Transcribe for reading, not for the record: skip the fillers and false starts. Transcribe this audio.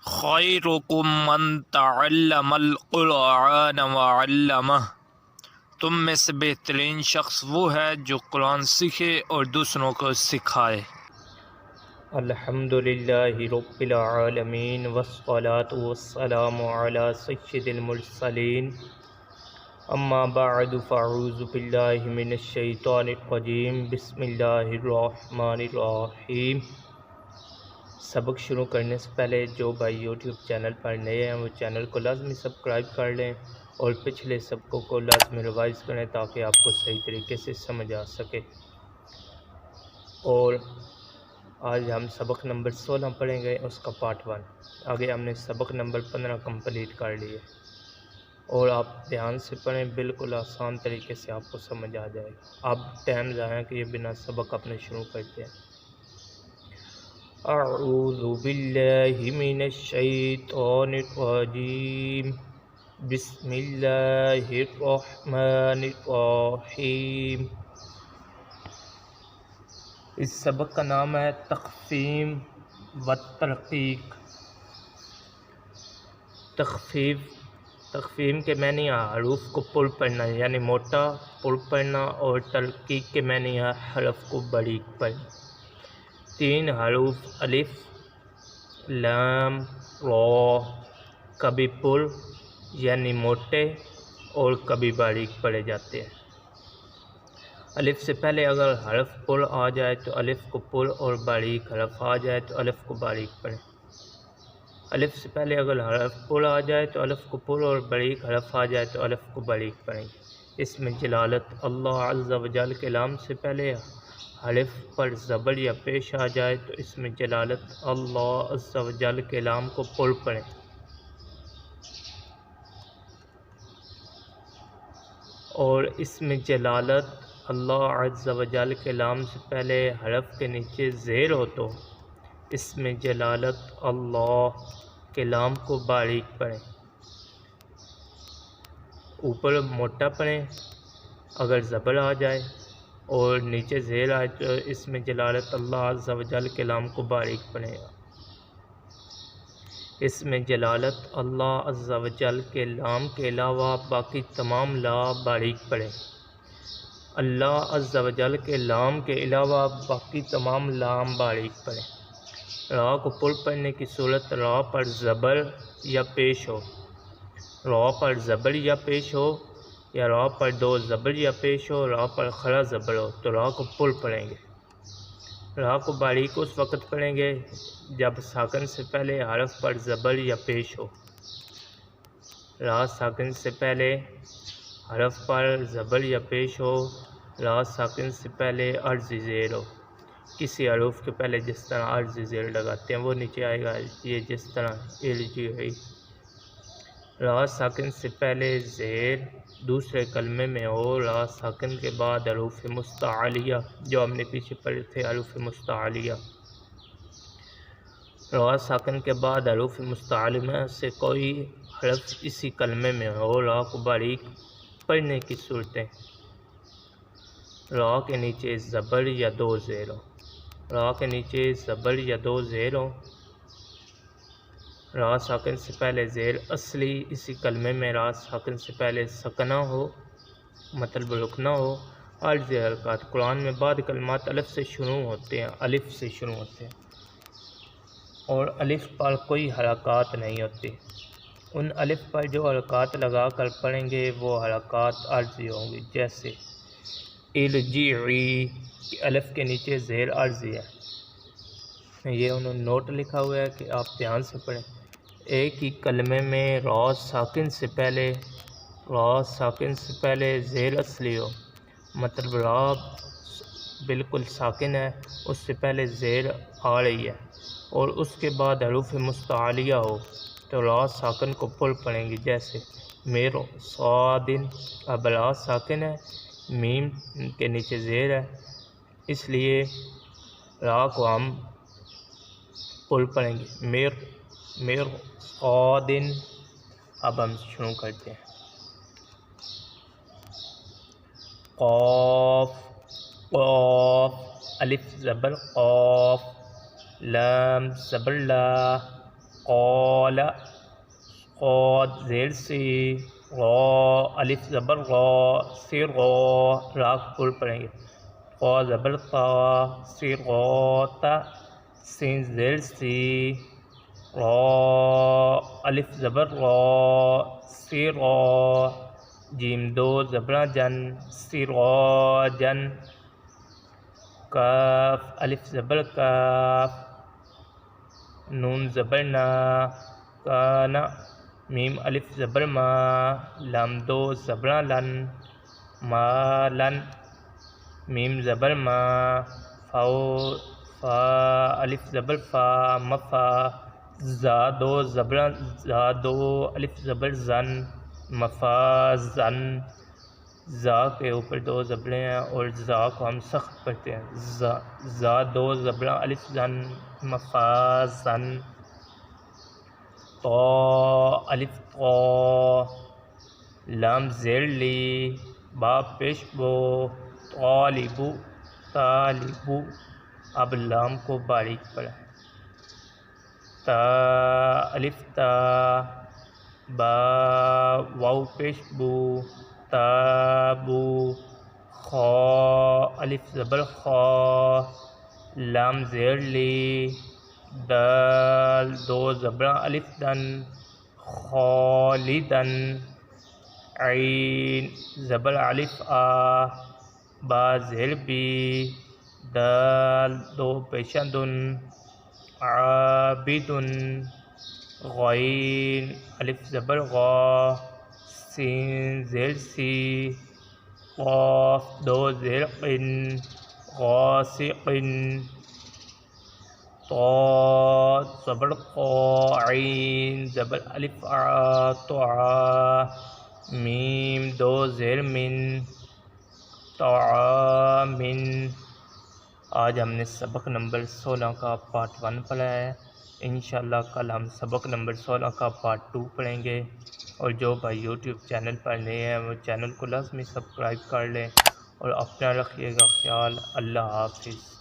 خیرکم من تعلم القرآن وعلمہ، تم میں سے بہترین شخص وہ ہے جو قرآن سیکھے اور دوسروں کو سکھائے۔ الحمدللہ رب العالمین والصلاة والسلام علی سید المرسلین، اما بعد فاعوذ باللہ من الشیطان الرجیم، بسم اللہ الرحمن الرحیم۔ سبق شروع کرنے سے پہلے جو بھائی یوٹیوب چینل پر نئے ہیں وہ چینل کو لازمی سبسکرائب کر لیں اور پچھلے سبقوں کو لازمی ریوائز کریں تاکہ آپ کو صحیح طریقے سے سمجھ آ سکے۔ اور آج ہم سبق نمبر 16 پڑھیں گے، اس کا پارٹ 1۔ آگے ہم نے سبق نمبر 15 کمپلیٹ کر لیے، اور آپ دھیان سے پڑھیں، بالکل آسان طریقے سے آپ کو سمجھ آ جائے گا۔ اب ٹائم ضائع کیے بنا سبق اپنے شروع کرتے ہیں۔ اعوذ باللہ من الشیطان الرجیم، بسم اللہ الرحمن الرحیم۔ اس سبق کا نام ہے تخفیف و ترقیق۔ تخفیف کے معنی ہے حروف کو پر پڑھنا، یعنی موٹا پر پڑھنا، اور ترقیق کے معنی ہے حرف کو باریک پڑھنا۔ 3 حروف الف، لام، را کبھی پر یعنی موٹے اور کبھی باریک پڑھے جاتے ہیں۔ الف سے پہلے اگر حرف پر آ جائے تو الف کو پر، اور باریک حرف آ جائے تو الف کو باریک پڑھیں۔ الف سے پہلے اگر حرف پر آ جائے تو الف کو پر، اور باریک حرف آ جائے تو الف کو باریک پڑھیں۔ اس میں جلالت اللہ عز و جل کے لام سے پہلے حرف پر زبر یا پیش آ جائے تو اس میں جلالت اللہ عز و جل کے لام کو پر پڑھیں۔ اور اس میں جلالت اللہ عز و جل کے لام سے پہلے حرف کے نیچے زیر ہو تو اس میں جلالت اللہ کے لام کو باریک پڑھیں، اوپر موٹا پڑھیں۔ اگر زبر آ جائے اور نیچے زیر آئے تو اس میں جلالت اللہ عز و جل کے لام کو باریک پڑھیں گا۔ اس میں جلالت اللہ عز و جل کے لام کے علاوہ باقی تمام لا باریک پڑھیں۔ اللہ عز و جل کے لام کے علاوہ باقی تمام لام باریک پڑھیں۔ را کو پر پڑھنے کی صورت را پر زبر یا پیش ہو، را پر زبر یا پیش ہو، یا را پر 2 زبر یا پیش ہو، را پر کھڑا زبر ہو تو را کو پر پڑھیں گے۔ را کو باریک اس وقت پڑھیں گے جب ساکن سے پہلے حرف پر زبر یا پیش ہو۔ را ساکن سے پہلے حرف پر زبر یا پیش ہو، را ساکن سے پہلے عرضی زیر ہو۔ کسی حروف کے پہلے جس طرح عرضی زیر لگاتے ہیں وہ نیچے آئے گا، یہ جس طرح الجی ہوئی۔ را ساکن سے پہلے زیر دوسرے کلمے میں ہو، را ساکن کے بعد حروف مستعلیہ جو ہم نے پیچھے پڑھے تھے، حروف مستعلیہ۔ را ساکن کے بعد حروف مستعلیہ سے کوئی حرف اسی کلمے میں ہو، را کو باریک پڑھنے کی صورتیں: را کے نیچے زبر یا 2 زیر ہو، را کے نیچے زبر یا 2 زیر ہو، را ساکن سے پہلے زیر اصلی اسی کلمے میں را ساکن سے پہلے سکنہ ہو، مطلب رکنا ہو۔ عارضی حرکات: قرآن میں بعض کلمات الف سے شروع ہوتے ہیں، الف سے شروع ہوتے ہیں، اور الف پر کوئی حرکات نہیں ہوتی۔ ان الف پر جو حرکات لگا کر پڑھیں گے وہ حرکات عارضی ہوں گی، جیسے الجعی کہ الف کے نیچے زیر عارضی ہے۔ یہ انہوں نے نوٹ لکھا ہوا ہے کہ آپ دھیان سے پڑھیں۔ ایک ہی کلمے میں را ساکن سے پہلے زیر اصلی ہو، مطلب را بالکل ساکن ہے، اس سے پہلے زیر آ رہی ہے، اور اس کے بعد حروف مستعلیہ ہو تو را ساکن کو پر پڑھیں گے، جیسے میر صادن۔ اب را ساکن ہے، میم کے نیچے زیر ہے، اس لیے را کو ہم پر پڑھیں گے، میر صادن۔ اب ہم شروع کرتے ہیں۔ قاف، قاف، الف زبر قاف، لام زبر لا، قال قاد زیر سی را الف زبر را سر را پر پڑھیں گے قا زبر قا صراط سین زیر سی را الف زبر را سرا جیم دو زبر جن سراجن کاف الف زبر کاف نون زبر نا کانا میم الف زبر ما لام دو زبر لن ما لن میم زبر ما فاو فا الف زبر فا مفا زا دو زبر زا دو الف زبر زن مفازن زا کے اوپر دو زبریں ہیں اور زا کو ہم سخت پڑھتے ہیں زا دو زبریں الف زن مفازن طا الف طا لام زیر لی با پیش بو طالبو طالبو اب لام کو باریک پڑھیں تا الف تا با واو پیش بو تابو خا الف زبر خا لام زیر لی دال دو زبر الف دن خالدن عین زبر الف آ با زیر بی دال دو پیشن دن عابدن غین الف زبر غا سین زیر سی قاف دو زیر قن غاسقن طا زبر قا عین زبر الف ع طعا میم دو زیر من طعامن آج ہم نے سبق نمبر 16 کا پارٹ 1 پڑھا ہے۔ انشاءاللہ کل ہم سبق نمبر 16 کا پارٹ 2 پڑھیں گے، اور جو بھائی یوٹیوب چینل پر نئے ہیں وہ چینل کو لازمی سبسکرائب کر لیں اور اپنا رکھیے گا خیال۔ اللہ حافظ۔